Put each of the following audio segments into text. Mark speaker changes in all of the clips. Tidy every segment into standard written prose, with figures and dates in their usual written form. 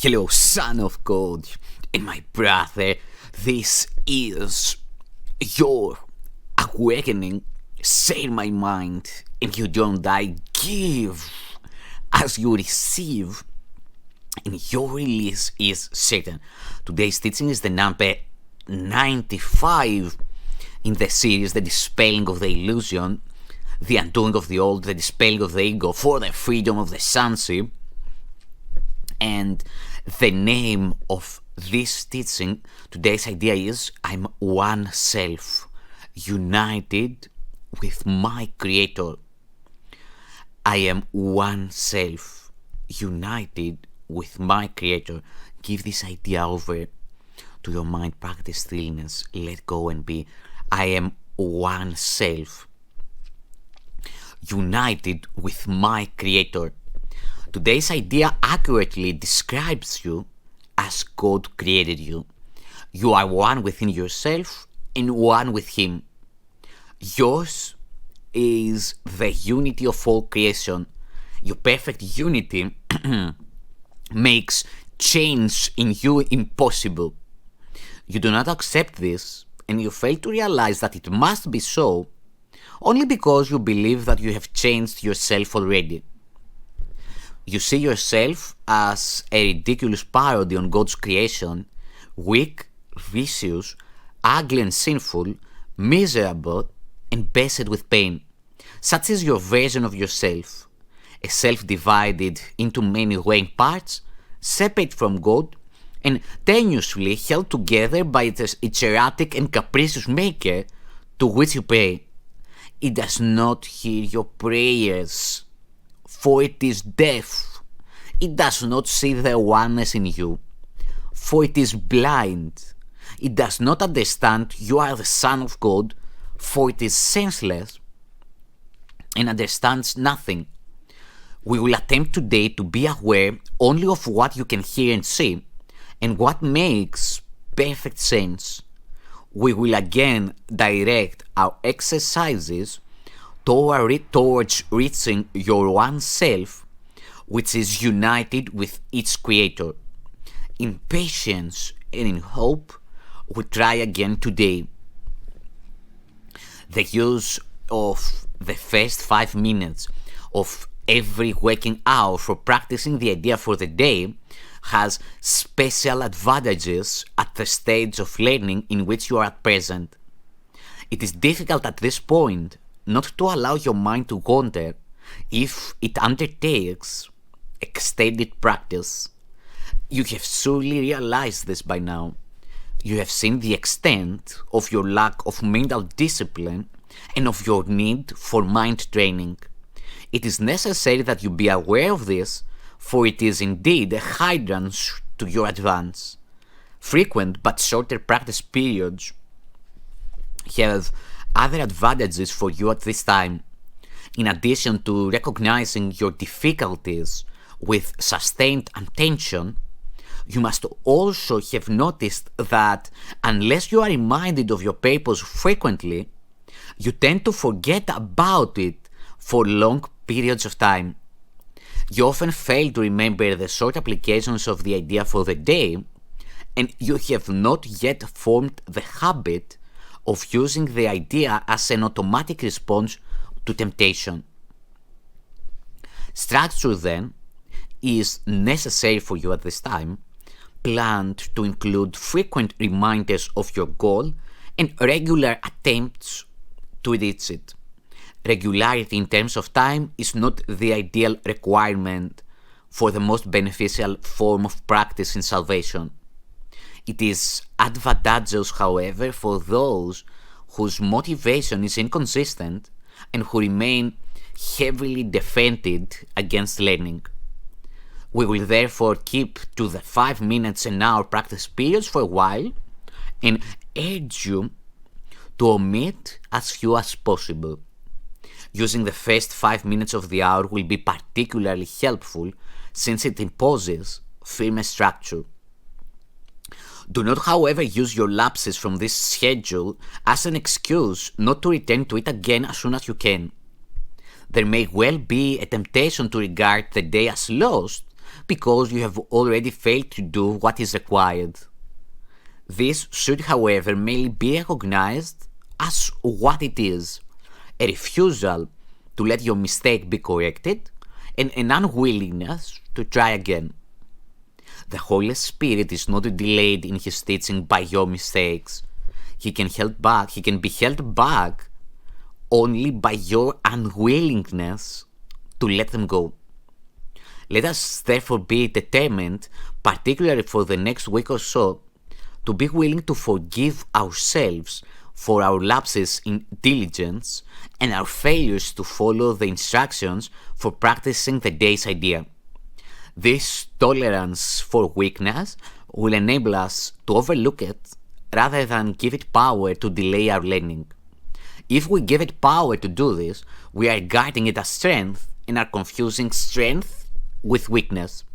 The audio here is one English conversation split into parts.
Speaker 1: Hello, son of God, and my brother. This is your awakening. Share my mind, and you don't die. Give as you receive, and your release is certain. Today's teaching is the number 95 in the series, The Dispelling of the Illusion, The Undoing of the Old, The Dispelling of the Ego, for the Freedom of the Sonship. And the name of this teaching, today's idea is I'm one self, united with my Creator. I am one self, united with my Creator. Give this idea over to your mind, practice stillness, let go and be. I am one self, united with my Creator. Today's idea accurately describes you as God created you. You are one within yourself and one with Him. Yours is the unity of all creation. Your perfect unity makes change in you impossible. You do not accept this, and you fail to realize that it must be so, only because you believe that you have changed yourself already. You see yourself as a ridiculous parody on God's creation, weak, vicious, ugly and sinful, miserable, and beset with pain. Such is your version of yourself, a self divided into many weighing parts, separate from God, and tenuously held together by its erratic and capricious maker to which you pray. It does not hear your prayers, for it is deaf. It does not see the oneness in you, for it is blind. It does not understand you are the Son of God, for it is senseless and understands nothing. We will attempt today to be aware only of what you can hear and see, and what makes perfect sense. We will again direct our exercises towards reaching your one self, which is united with its Creator. In patience and in hope, we try again today. The use of the first 5 minutes of every waking hour for practicing the idea for the day has special advantages at the stage of learning in which you are at present. It is difficult at this point not to allow your mind to wander if it undertakes extended practice. You have surely realized this by now. You have seen the extent of your lack of mental discipline and of your need for mind training. It is necessary that you be aware of this, for it is indeed a hindrance to your advance. Frequent but shorter practice periods have other advantages for you at this time. In addition to recognizing your difficulties with sustained attention, you must also have noticed that unless you are reminded of your purpose frequently, you tend to forget about it for long periods of time. You often fail to remember the short applications of the idea for the day, and you have not yet formed the habit of using the idea as an automatic response to temptation. Structure, then, is necessary for you at this time, planned to include frequent reminders of your goal and regular attempts to reach it. Regularity in terms of time is not the ideal requirement for the most beneficial form of practice in salvation. It is advantageous, however, for those whose motivation is inconsistent and who remain heavily defended against learning. We will therefore keep to the 5 minutes an hour practice periods for a while and urge you to omit as few as possible. Using the first 5 minutes of the hour will be particularly helpful since it imposes firm structure. Do not, however, use your lapses from this schedule as an excuse not to return to it again as soon as you can. There may well be a temptation to regard the day as lost because you have already failed to do what is required. This should, however, mainly be recognized as what it is: a refusal to let your mistake be corrected and an unwillingness to try again. The Holy Spirit is not delayed in his teaching by your mistakes. He can be held back only by your unwillingness to let them go. Let us therefore be determined, particularly for the next week or so, to be willing to forgive ourselves for our lapses in diligence and our failures to follow the instructions for practicing the day's idea. This tolerance for weakness will enable us to overlook it rather than give it power to delay our learning. If we give it power to do this, we are guarding it as strength and are confusing strength with weakness.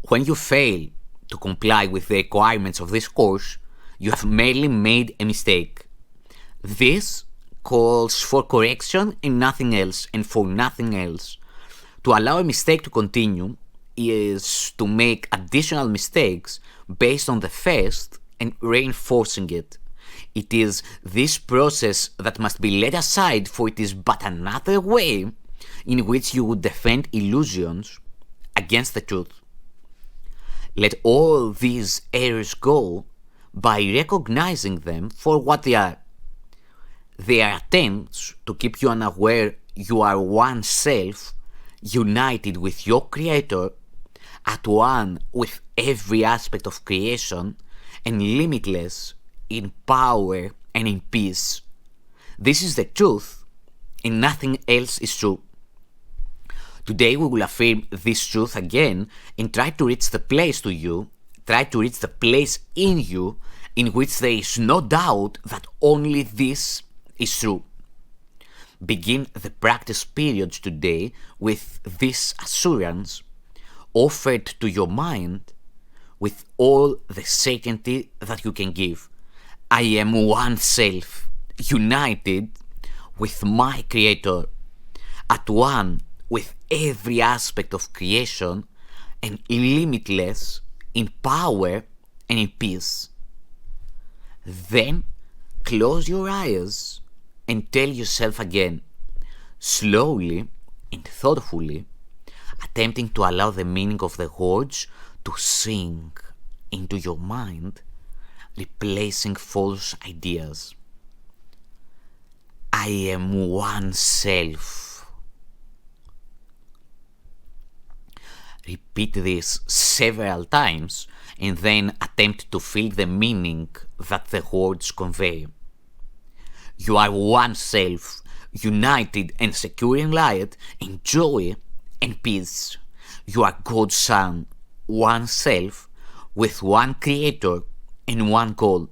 Speaker 1: When you fail to comply with the requirements of this course, you have merely made a mistake. This calls for correction and nothing else, and for nothing else. To allow a mistake to continue is to make additional mistakes based on the first and reinforcing it. It is this process that must be laid aside, for it is but another way in which you would defend illusions against the truth. Let all these errors go by recognizing them for what they are. They are attempts to keep you unaware you are one self, united with your Creator, at one with every aspect of creation, and limitless in power and in peace. This is the truth, and nothing else is true. Today we will affirm this truth again and try to reach the place in you in which there is no doubt that only this is true. Begin the practice periods today with this assurance offered to your mind with all the certainty that you can give. I am one self, united with my Creator, at one with every aspect of creation, and limitless in power and in peace. Then close your eyes and tell yourself again, slowly and thoughtfully, attempting to allow the meaning of the words to sink into your mind, replacing false ideas. I am one self. Repeat this several times and then attempt to feel the meaning that the words convey. You are one self, united and secure in light, in joy and peace. You are God's Son, one self, with one Creator and one goal: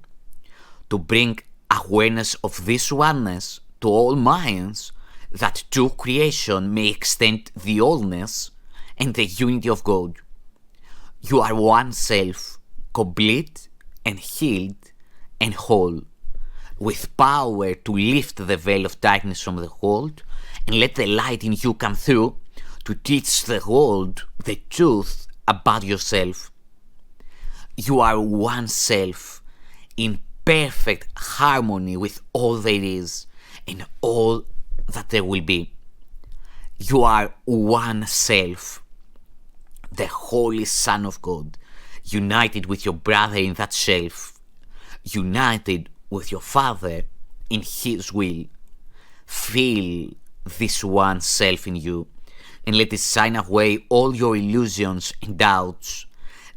Speaker 1: to bring awareness of this oneness to all minds, that true creation may extend the allness and the unity of God. You are one self, complete and healed and whole, with power to lift the veil of darkness from the world and let the light in you come through to teach the world the truth about yourself. You are one self, in perfect harmony with all there is and all that there will be. You are one self, the Holy Son of God, united with your brother in that self, united with your Father in His will. Feel this one self in you and let it shine away all your illusions and doubts.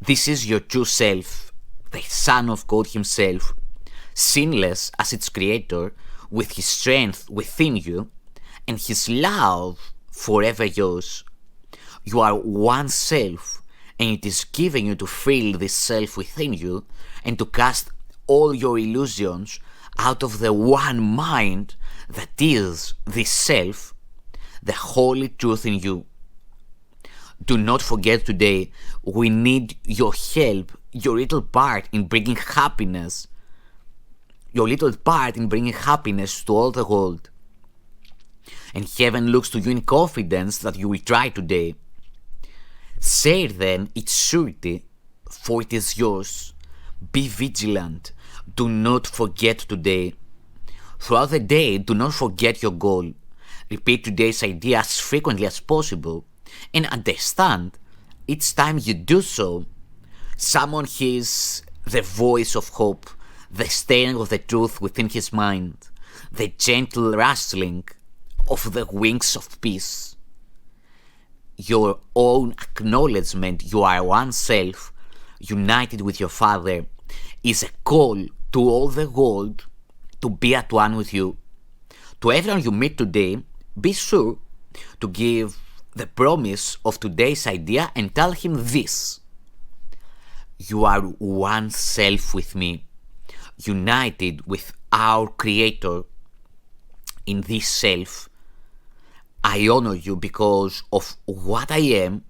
Speaker 1: This is your true self, the Son of God Himself, sinless as its Creator, with His strength within you and His love forever yours. You are one self, and it is given you to feel this self within you and to cast all your illusions out of the one mind that is this self, the holy truth in you. Do not forget today, we need your help, your little part in bringing happiness, to all the world. And heaven looks to you in confidence that you will try today. Share then its surety, for it is yours. Be vigilant. Do not forget today. Throughout the day, do not forget your goal. Repeat today's idea as frequently as possible, and understand each time you do so, someone hears the voice of hope, the stirring of the truth within his mind, the gentle rustling of the wings of peace. Your own acknowledgement you are one self, united with your Father, is a call to all the world to be at one with you. To everyone you meet today, be sure to give the promise of today's idea and tell him this: you are one self with me, united with our Creator. In this self, I honor you because of what I am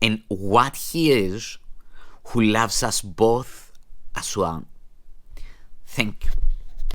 Speaker 1: and what He is, who loves us both as one. Thank you.